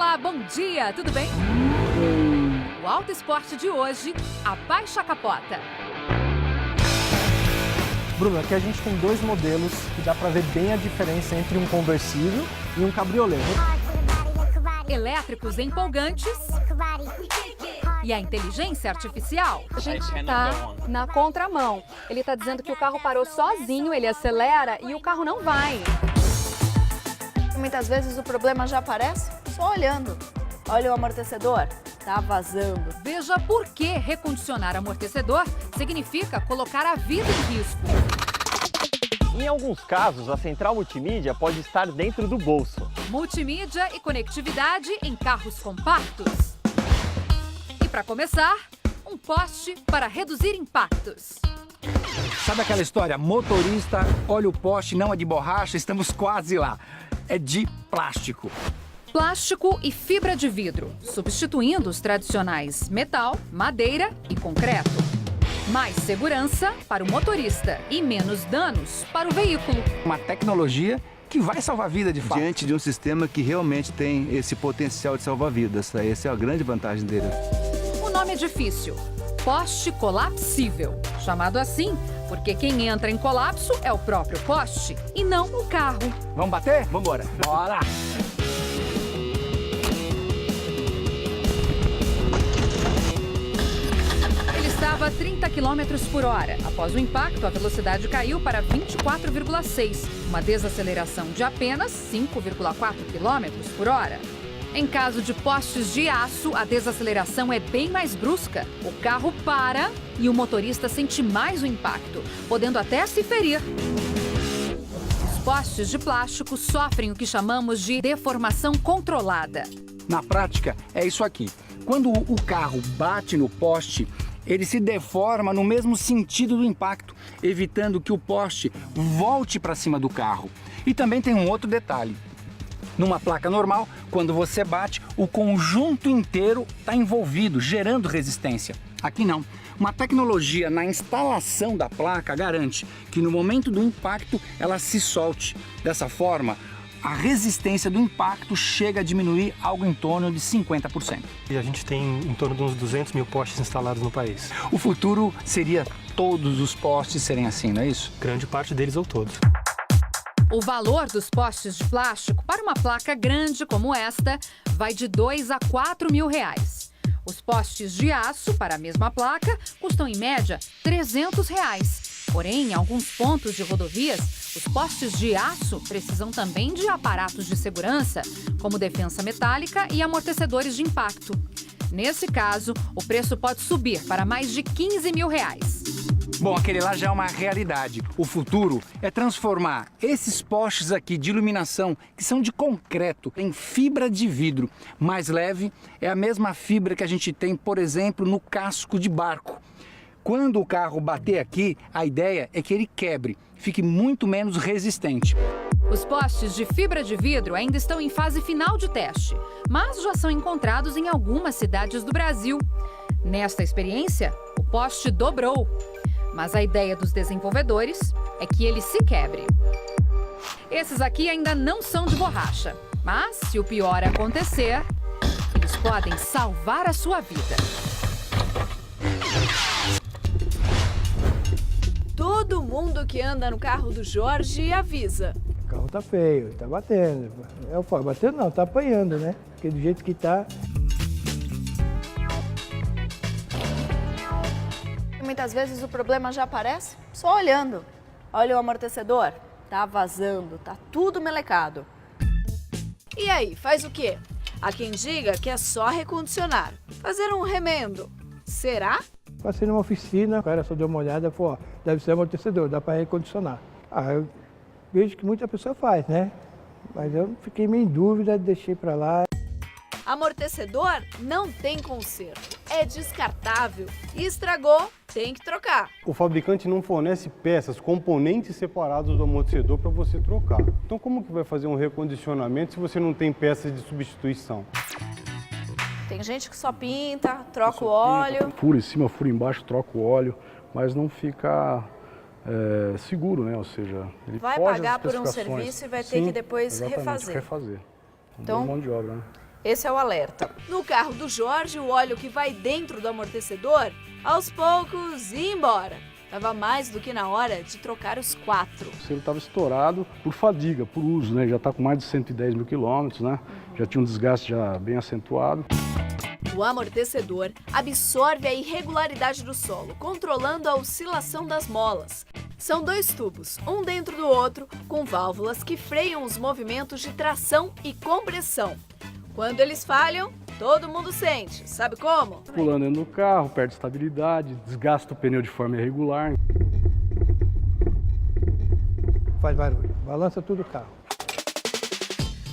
Olá, bom dia, tudo bem? O Auto Esporte de hoje, abaixa a capota. Bruno, aqui a gente tem dois modelos que dá para ver bem a diferença entre um conversível e um cabriolé. Elétricos empolgantes e a inteligência artificial. A gente está na contramão. Ele está dizendo que o carro parou sozinho, ele acelera e o carro não vai. Muitas vezes o problema já aparece só olhando. Olha o amortecedor, tá vazando. Veja por que recondicionar amortecedor significa colocar a vida em risco. Em alguns casos, a central multimídia pode estar dentro do bolso. Multimídia e conectividade em carros compactos. E para começar, um poste para reduzir impactos. Sabe aquela história? Motorista, olha o poste, não é de borracha, estamos quase lá. É de plástico. Plástico e fibra de vidro, substituindo os tradicionais metal, madeira e concreto. Mais segurança para o motorista e menos danos para o veículo. Uma tecnologia que vai salvar a vida de fato. Diante de um sistema que realmente tem esse potencial de salvar vidas. Essa é a grande vantagem dele. O nome é difícil. Poste colapsível. Chamado assim porque quem entra em colapso é o próprio poste e não o carro. Vamos bater? Vamos embora. Bora! Estava a 30 km por hora. Após o impacto, a velocidade caiu para 24,6, uma desaceleração de apenas 5,4 km por hora. Em caso de postes de aço, a desaceleração é bem mais brusca. O carro para e o motorista sente mais o impacto, podendo até se ferir. Os postes de plástico sofrem o que chamamos de deformação controlada. Na prática, é isso aqui. Quando o carro bate no poste, ele se deforma no mesmo sentido do impacto, evitando que o poste volte para cima do carro. E também tem um outro detalhe. Numa placa normal, quando você bate, o conjunto inteiro está envolvido, gerando resistência. Aqui não. Uma tecnologia na instalação da placa garante que no momento do impacto ela se solte. Dessa forma, a resistência do impacto chega a diminuir algo em torno de 50%. E a gente tem em torno de uns 200 mil postes instalados no país. O futuro seria todos os postes serem assim, não é isso? Grande parte deles ou todos. O valor dos postes de plástico para uma placa grande como esta vai de 2 a 4 mil reais. Os postes de aço para a mesma placa custam em média 300 reais. Porém, em alguns pontos de rodovias, os postes de aço precisam também de aparatos de segurança, como defensa metálica e amortecedores de impacto. Nesse caso, o preço pode subir para mais de 15 mil reais. Bom, aquele lá já é uma realidade. O futuro é transformar esses postes aqui de iluminação, que são de concreto, em fibra de vidro. Mais leve é a mesma fibra que a gente tem, por exemplo, no casco de barco. Quando o carro bater aqui, a ideia é que ele quebre, fique muito menos resistente. Os postes de fibra de vidro ainda estão em fase final de teste, mas já são encontrados em algumas cidades do Brasil. Nesta experiência, o poste dobrou. Mas a ideia dos desenvolvedores é que ele se quebre. Esses aqui ainda não são de borracha, mas se o pior acontecer, eles podem salvar a sua vida. Todo mundo que anda no carro do Jorge avisa. O carro tá feio, tá batendo. Eu falo, batendo não, tá apanhando, né? Porque do jeito que tá... Muitas vezes o problema já aparece só olhando. Olha o amortecedor, tá vazando, tá tudo melecado. E aí, faz o quê? Há quem diga que é só recondicionar, fazer um remendo. Será? Passei numa oficina, o cara só deu uma olhada e falou, ó, deve ser amortecedor, dá para recondicionar. Eu vejo que muita pessoa faz, né? Mas eu fiquei meio em dúvida, deixei para lá. Amortecedor não tem conserto, é descartável e estragou, tem que trocar. O fabricante não fornece peças, componentes separados do amortecedor para você trocar. Então como que vai fazer um recondicionamento se você não tem peças de substituição? Tem gente que só pinta, troca o óleo. Fura em cima, fura embaixo, troca o óleo, mas não fica seguro, né? Ou seja, ele vai foge pagar das por um especificações. serviço e vai ter que depois refazer. Então, mão de obra, né? Esse é o alerta. No carro do Jorge, o óleo que vai dentro do amortecedor, aos poucos ia embora. Estava mais do que na hora de trocar os 4. O selo estava estourado por fadiga, por uso, né? Já está com mais de 110 mil quilômetros, né? Já tinha um desgaste já bem acentuado. O amortecedor absorve a irregularidade do solo, controlando a oscilação das molas. São 2 tubos, um dentro do outro, com válvulas que freiam os movimentos de tração e compressão. Quando eles falham, todo mundo sente. Sabe como? Pulando dentro do carro, perde estabilidade, desgasta o pneu de forma irregular. Faz barulho, balança tudo o carro.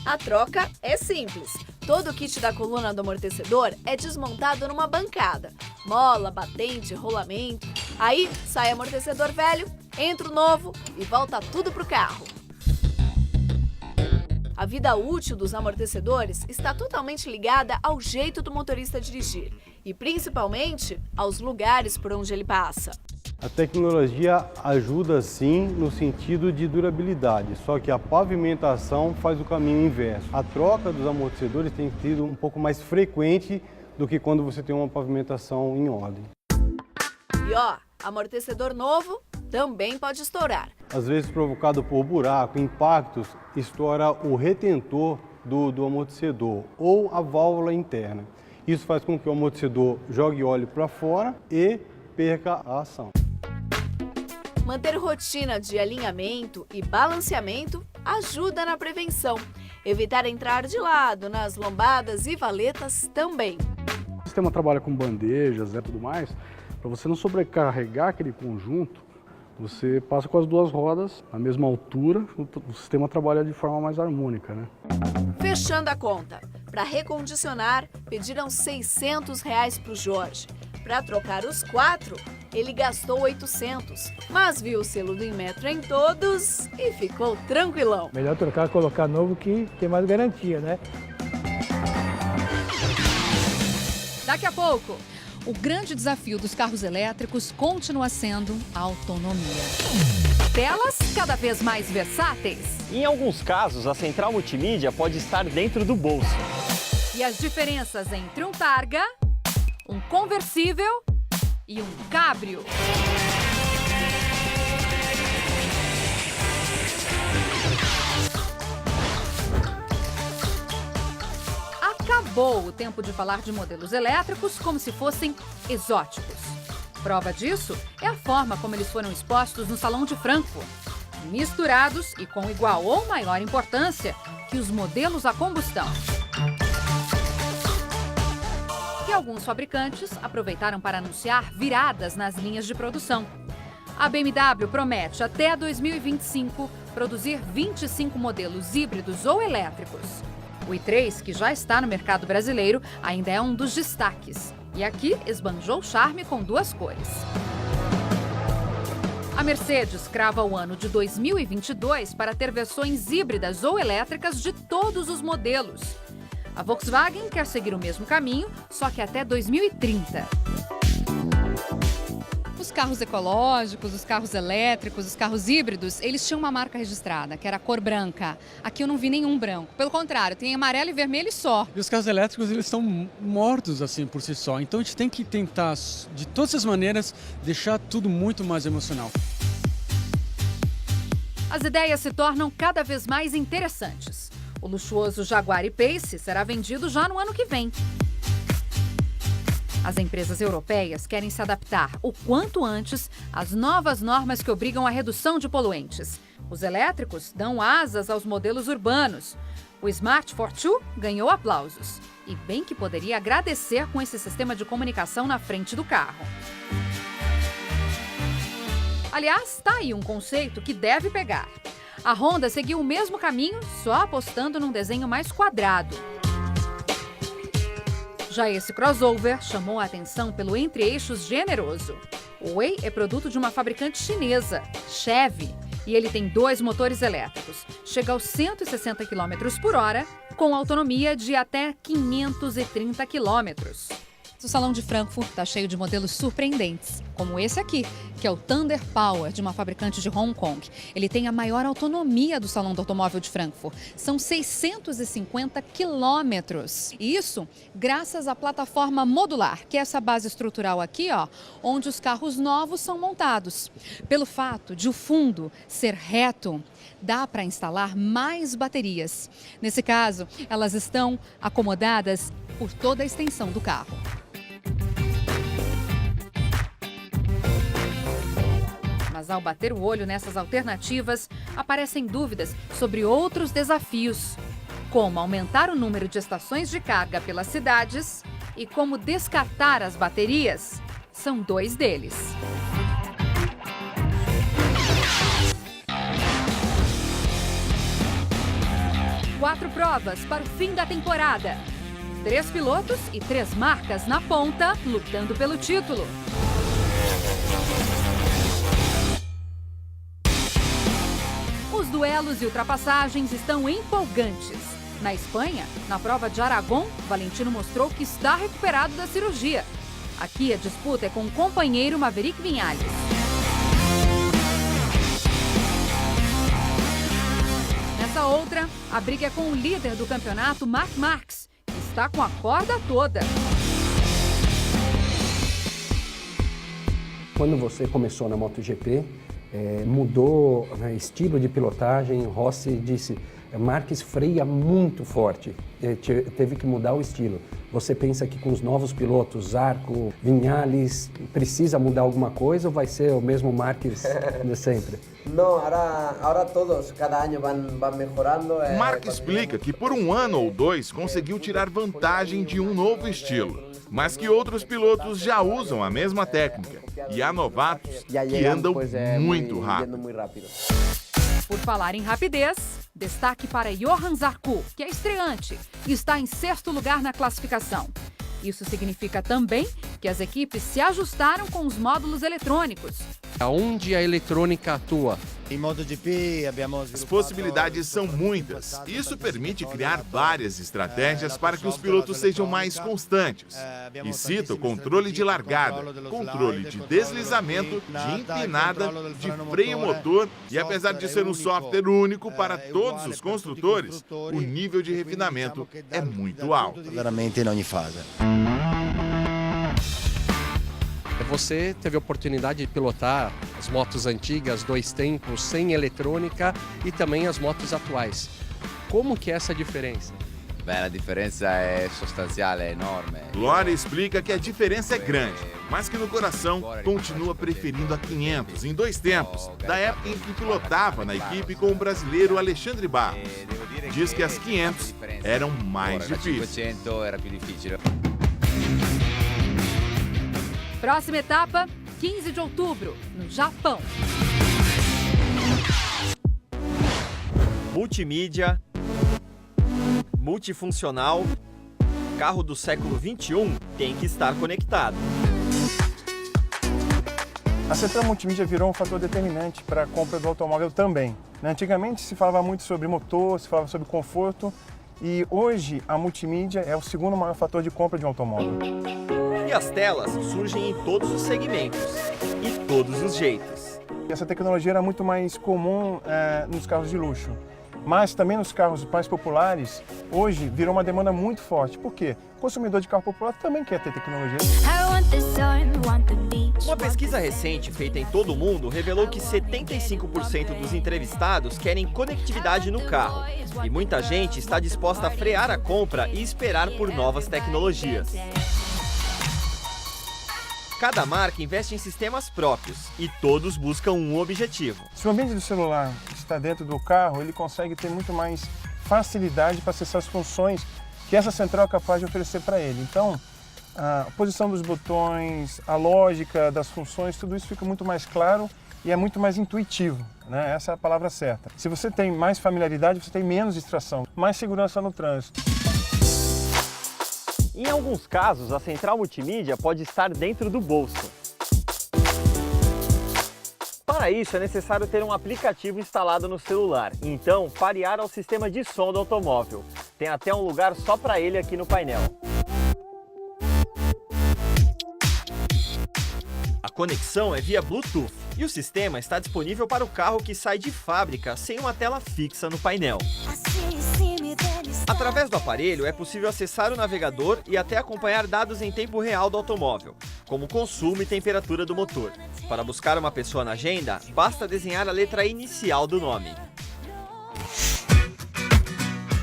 A troca é simples. Todo o kit da coluna do amortecedor é desmontado numa bancada. Mola, batente, rolamento. Aí sai amortecedor velho, entra o novo e volta tudo pro carro. A vida útil dos amortecedores está totalmente ligada ao jeito do motorista dirigir e, principalmente, aos lugares por onde ele passa. A tecnologia ajuda sim no sentido de durabilidade, só que a pavimentação faz o caminho inverso. A troca dos amortecedores tem sido um pouco mais frequente do que quando você tem uma pavimentação em ordem. E ó, amortecedor novo também pode estourar. Às vezes provocado por buraco, impactos, estoura o retentor do amortecedor ou a válvula interna. Isso faz com que o amortecedor jogue óleo para fora e perca a ação. Manter rotina de alinhamento e balanceamento ajuda na prevenção. Evitar entrar de lado nas lombadas e valetas também. O sistema trabalha com bandejas e tudo mais. Para você não sobrecarregar aquele conjunto, você passa com as 2 rodas na mesma altura, o sistema trabalha de forma mais harmônica, né? Fechando a conta, para recondicionar, pediram R$600 para o Jorge. Para trocar os 4, ele gastou 800, mas viu o selo do Inmetro em todos e ficou tranquilão. Melhor trocar, colocar novo que tem mais garantia, né? Daqui a pouco, o grande desafio dos carros elétricos continua sendo a autonomia. Telas cada vez mais versáteis. Em alguns casos, a central multimídia pode estar dentro do bolso. E as diferenças entre um Targa, um conversível e um cabrio. Acabou o tempo de falar de modelos elétricos como se fossem exóticos. Prova disso é a forma como eles foram expostos no Salão de Frankfurt, misturados e com igual ou maior importância que os modelos a combustão. E alguns fabricantes aproveitaram para anunciar viradas nas linhas de produção. A BMW promete até 2025 produzir 25 modelos híbridos ou elétricos. O i3, que já está no mercado brasileiro, ainda é um dos destaques. E aqui esbanjou o charme com 2 cores. A Mercedes crava o ano de 2022 para ter versões híbridas ou elétricas de todos os modelos. A Volkswagen quer seguir o mesmo caminho, só que até 2030. Os carros ecológicos, os carros elétricos, os carros híbridos, eles tinham uma marca registrada, que era a cor branca. Aqui eu não vi nenhum branco. Pelo contrário, tem amarelo e vermelho só. E os carros elétricos, eles estão mortos assim por si só. Então a gente tem que tentar, de todas as maneiras, deixar tudo muito mais emocional. As ideias se tornam cada vez mais interessantes. O luxuoso Jaguar E-Pace será vendido já no ano que vem. As empresas europeias querem se adaptar o quanto antes às novas normas que obrigam à redução de poluentes. Os elétricos dão asas aos modelos urbanos. O Smart Fortwo ganhou aplausos. E bem que poderia agradecer com esse sistema de comunicação na frente do carro. Aliás, está aí um conceito que deve pegar. A Honda seguiu o mesmo caminho, só apostando num desenho mais quadrado. Já esse crossover chamou a atenção pelo entre-eixos generoso. O Way é produto de uma fabricante chinesa, Chevy, e ele tem 2 motores elétricos. Chega aos 160 km por hora, com autonomia de até 530 km. O Salão de Frankfurt está cheio de modelos surpreendentes, como esse aqui, que é o Thunder Power, de uma fabricante de Hong Kong. Ele tem a maior autonomia do Salão do Automóvel de Frankfurt. São 650 quilômetros. E isso graças à plataforma modular, que é essa base estrutural aqui, ó, onde os carros novos são montados. Pelo fato de o fundo ser reto, dá para instalar mais baterias. Nesse caso, elas estão acomodadas por toda a extensão do carro. Mas ao bater o olho nessas alternativas, aparecem dúvidas sobre outros desafios, como aumentar o número de estações de carga pelas cidades e como descartar as baterias. São dois deles. Quatro provas para o fim da temporada. 3 pilotos e 3 marcas na ponta, lutando pelo título. Os duelos e ultrapassagens estão empolgantes. Na Espanha, na prova de Aragão, Valentino mostrou que está recuperado da cirurgia. Aqui a disputa é com o companheiro Maverick Viñales. Nessa outra, a briga é com o líder do campeonato, Marc Marquez, que está com a corda toda. Quando você começou na MotoGP, mudou o estilo de pilotagem. Rossi disse, Marquez freia muito forte, teve que mudar o estilo. Você pensa que com os novos pilotos, Zarco, Viñales, precisa mudar alguma coisa ou vai ser o mesmo Marquez de sempre? Não, agora todos, cada ano vão melhorando. Marc explica que por 1 ano ou 2 conseguiu tirar vantagem de um novo estilo, mas que outros pilotos já usam a mesma técnica e há novatos que andam muito rápido. Por falar em rapidez, destaque para Johann Zarco, que é estreante e está em 6º lugar na classificação. Isso significa também que as equipes se ajustaram com os módulos eletrônicos. Aonde a eletrônica atua? Em MotoGP, as possibilidades são muitas. Isso permite criar várias estratégias para que os pilotos sejam mais constantes. E cita o controle de largada, controle de deslizamento, de empinada, de freio motor e, apesar de ser um software único para todos os construtores, o nível de refinamento é muito alto. Veramente em ogni fase. Você teve a oportunidade de pilotar as motos antigas, 2 tempos, sem eletrônica e também as motos atuais. Como que é essa diferença? Bem, a diferença é substancial, é enorme. Glória explica que a diferença é grande, mas que no coração continua preferindo a 500 em 2 tempos, da época em que pilotava na equipe com o brasileiro Alexandre Barros. Diz que as 500 eram mais difíceis. 500 era più difficile. Próxima etapa, 15 de outubro, no Japão. Multimídia, multifuncional, carro do século XXI tem que estar conectado. A central multimídia virou um fator determinante para a compra do automóvel também. Antigamente se falava muito sobre motor, se falava sobre conforto e hoje a multimídia é o 2º maior fator de compra de um automóvel. E as telas surgem em todos os segmentos e todos os jeitos. Essa tecnologia era muito mais comum nos carros de luxo, mas também nos carros mais populares, hoje virou uma demanda muito forte. Por quê? O consumidor de carro popular também quer ter tecnologia. Uma pesquisa recente feita em todo o mundo revelou que 75% dos entrevistados querem conectividade no carro. E muita gente está disposta a frear a compra e esperar por novas tecnologias. Cada marca investe em sistemas próprios e todos buscam um objetivo. Se o ambiente do celular está dentro do carro, ele consegue ter muito mais facilidade para acessar as funções que essa central é capaz de oferecer para ele. Então, a posição dos botões, a lógica das funções, tudo isso fica muito mais claro e é muito mais intuitivo, né? Essa é a palavra certa. Se você tem mais familiaridade, você tem menos distração, mais segurança no trânsito. Em alguns casos, a central multimídia pode estar dentro do bolso. Para isso, é necessário ter um aplicativo instalado no celular, então parear ao sistema de som do automóvel. Tem até um lugar só para ele aqui no painel. A conexão é via Bluetooth e o sistema está disponível para o carro que sai de fábrica sem uma tela fixa no painel. Através do aparelho é possível acessar o navegador e até acompanhar dados em tempo real do automóvel, como consumo e temperatura do motor. Para buscar uma pessoa na agenda, basta desenhar a letra inicial do nome.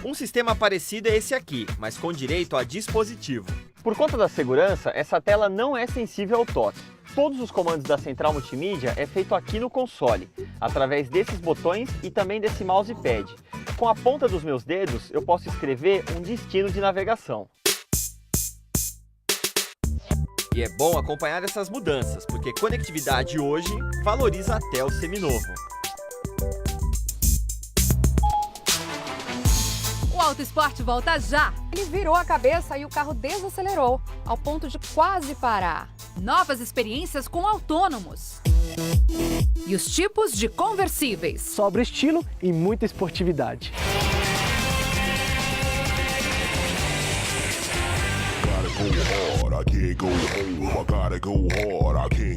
Um sistema parecido é esse aqui, mas com direito a dispositivo. Por conta da segurança, essa tela não é sensível ao toque. Todos os comandos da central multimídia é feito aqui no console, através desses botões e também desse mousepad. Com a ponta dos meus dedos, eu posso escrever um destino de navegação. E é bom acompanhar essas mudanças, porque conectividade hoje valoriza até o seminovo. O Auto Esporte volta já! Ele virou a cabeça e o carro desacelerou, ao ponto de quase parar. Novas experiências com autônomos. E os tipos de conversíveis. Sobra estilo e muita esportividade.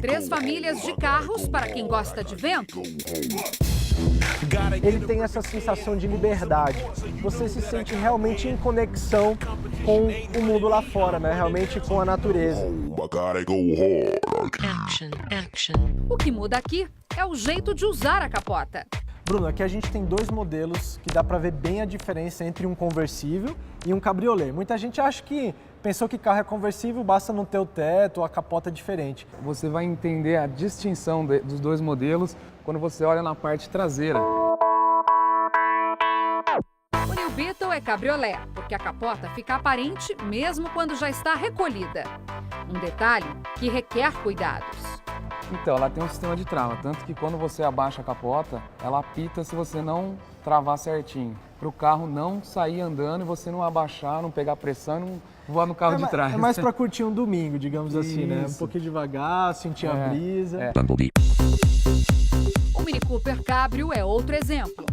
Três famílias de carros para quem gosta de vento. Ele tem essa sensação de liberdade. Você se sente realmente em conexão com o mundo lá fora, né? Realmente com a natureza. O que muda aqui é o jeito de usar a capota. Bruno, aqui a gente tem dois modelos que dá para ver bem a diferença entre um conversível e um cabriolé. Muita gente acha que pensou que carro é conversível, basta não ter o teto ou a capota diferente. Você vai entender a distinção dos dois modelos quando você olha na parte traseira. O New Beetle é cabriolé, porque a capota fica aparente mesmo quando já está recolhida. Um detalhe que requer cuidados. Então, ela tem um sistema de trava, tanto que quando você abaixa a capota, ela apita se você não travar certinho. Para o carro não sair andando e você não abaixar, não pegar pressão e não voar no carro de trás. É mais para curtir um domingo, digamos assim, né? Um pouquinho devagar, sentir a brisa. O Mini Cooper Cabrio é outro exemplo.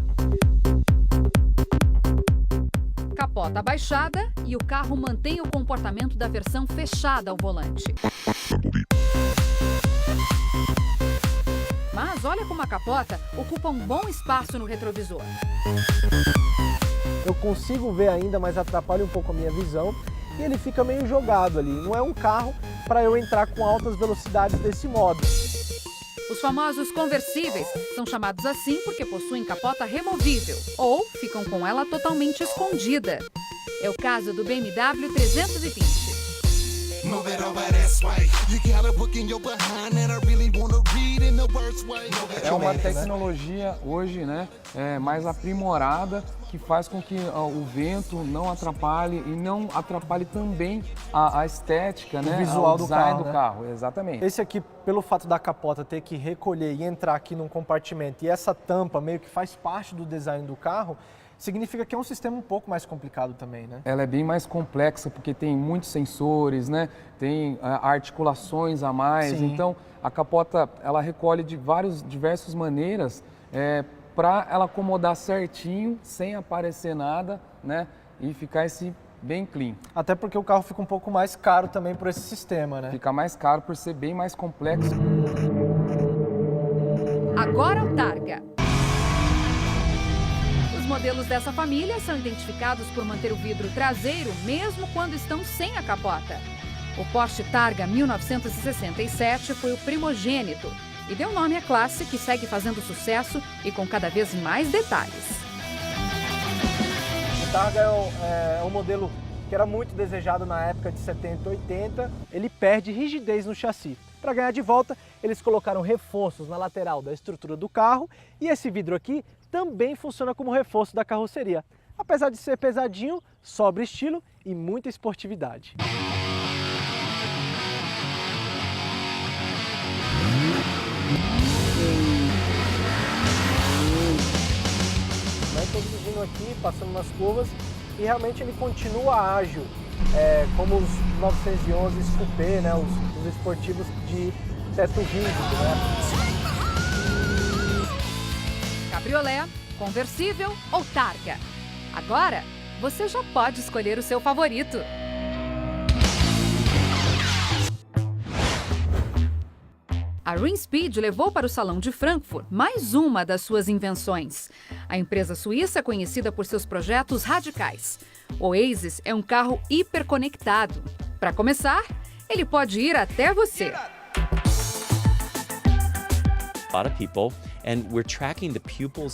Capota abaixada e o carro mantém o comportamento da versão fechada ao volante. Mas olha como a capota ocupa um bom espaço no retrovisor. Eu consigo ver ainda, mas atrapalha um pouco a minha visão e ele fica meio jogado ali. Não é um carro para eu entrar com altas velocidades desse modo. Os famosos conversíveis são chamados assim porque possuem capota removível ou ficam com ela totalmente escondida. É o caso do BMW 320. É uma tecnologia hoje, né, mais aprimorada, que faz com que o vento não atrapalhe e não atrapalhe também a estética, né, o visual o design do carro, Exatamente. Esse aqui, pelo fato da capota ter que recolher e entrar aqui num compartimento e essa tampa meio que faz parte do design do carro, significa que é um sistema um pouco mais complicado também, né? Ela é bem mais complexa porque tem muitos sensores, né? Tem articulações a mais. Sim. Então, a capota ela recolhe de diversas maneiras para ela acomodar certinho, sem aparecer nada, né? E ficar bem clean. Até porque o carro fica um pouco mais caro também por esse sistema, né? Fica mais caro por ser bem mais complexo. Agora o Targa. Os modelos dessa família são identificados por manter o vidro traseiro mesmo quando estão sem a capota. O Porsche Targa 1967 foi o primogênito e deu nome à classe que segue fazendo sucesso e com cada vez mais detalhes. O Targa é um modelo que era muito desejado na época de 70 e 80. Ele perde rigidez no chassi. Para ganhar de volta, eles colocaram reforços na lateral da estrutura do carro e esse vidro aqui também funciona como reforço da carroceria. Apesar de ser pesadinho, sobra estilo e muita esportividade. Vai conduzindo aqui, passando nas curvas e realmente ele continua ágil, como os 911 Coupé, né, os esportivos de teto rígido, né? Cabriolé, conversível ou Targa? Agora, você já pode escolher o seu favorito. A Rinspeed levou para o Salão de Frankfurt mais uma das suas invenções. A empresa suíça é conhecida por seus projetos radicais. O Oasis é um carro hiperconectado. Para começar, ele pode ir até você.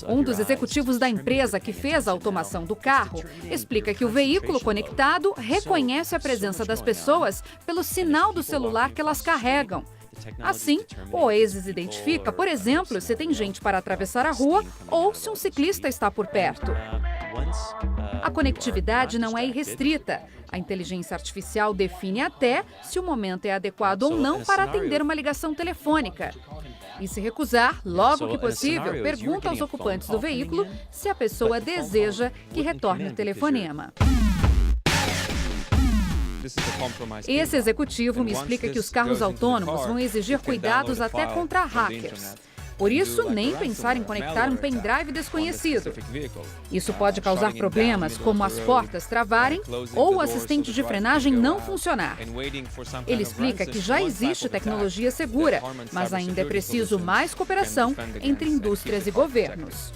Um dos executivos da empresa que fez a automação do carro explica que o veículo conectado reconhece a presença das pessoas pelo sinal do celular que elas carregam. Assim, o Oasis identifica, por exemplo, se tem gente para atravessar a rua ou se um ciclista está por perto. A conectividade não é irrestrita. A inteligência artificial define até se o momento é adequado ou não para atender uma ligação telefônica. E se recusar, logo que possível, pergunta aos ocupantes do veículo se a pessoa deseja que retorne o telefonema. Esse executivo me explica que os carros autônomos vão exigir cuidados até contra hackers. Por isso, nem pensar em conectar um pendrive desconhecido. Isso pode causar problemas como as portas travarem ou o assistente de frenagem não funcionar. Ele explica que já existe tecnologia segura, mas ainda é preciso mais cooperação entre indústrias e governos.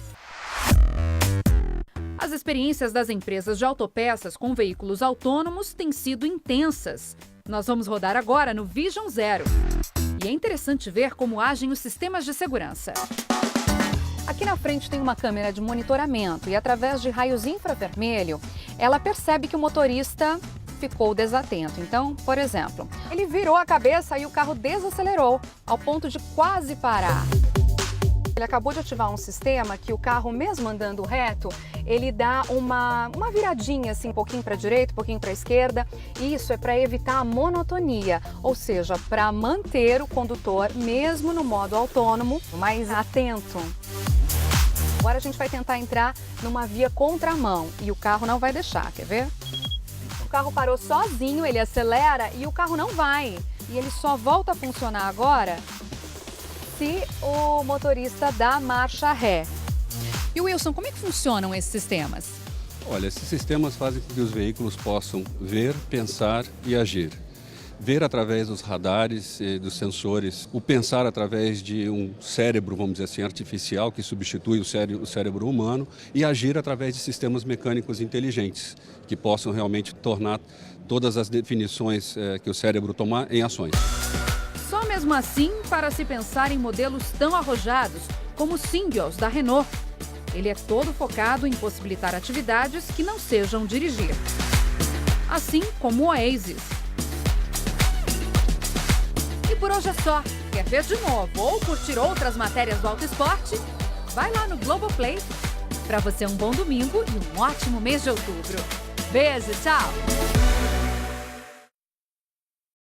As experiências das empresas de autopeças com veículos autônomos têm sido intensas. Nós vamos rodar agora no Vision Zero. E é interessante ver como agem os sistemas de segurança. Aqui na frente tem uma câmera de monitoramento e, através de raios infravermelho, ela percebe que o motorista ficou desatento. Então, por exemplo, ele virou a cabeça e o carro desacelerou, ao ponto de quase parar. Ele acabou de ativar um sistema que o carro, mesmo andando reto, ele dá uma viradinha assim, um pouquinho para a direita, um pouquinho para a esquerda. E isso é para evitar a monotonia, ou seja, para manter o condutor, mesmo no modo autônomo, mais atento. Agora a gente vai tentar entrar numa via contramão e o carro não vai deixar, quer ver? O carro parou sozinho, ele acelera e o carro não vai. E ele só volta a funcionar agora se o motorista dá marcha ré. E Wilson, como é que funcionam esses sistemas? Olha, esses sistemas fazem com que os veículos possam ver, pensar e agir. Ver através dos radares e dos sensores, o pensar através de um cérebro, vamos dizer assim, artificial, que substitui o cérebro humano, e agir através de sistemas mecânicos inteligentes, que possam realmente tornar todas as definições que o cérebro tomar em ações. Só mesmo assim para se pensar em modelos tão arrojados como o Syngos da Renault. Ele é todo focado em possibilitar atividades que não sejam dirigir. Assim como o Oasis. E por hoje é só. Quer ver de novo ou curtir outras matérias do Auto Esporte? Vai lá no Globoplay. Para você um bom domingo e um ótimo mês de outubro. Beijo, tchau!